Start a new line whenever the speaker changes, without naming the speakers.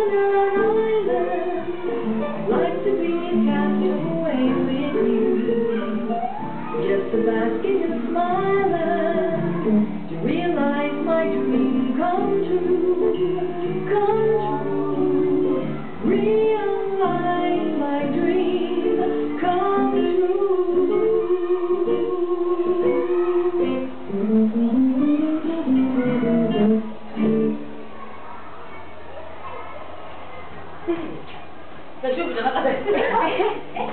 under an island, like to be a castaway with you, just to bask in your smile and to realize my dream come true, realize my dream come true.
Nag-shoot na ka kasi.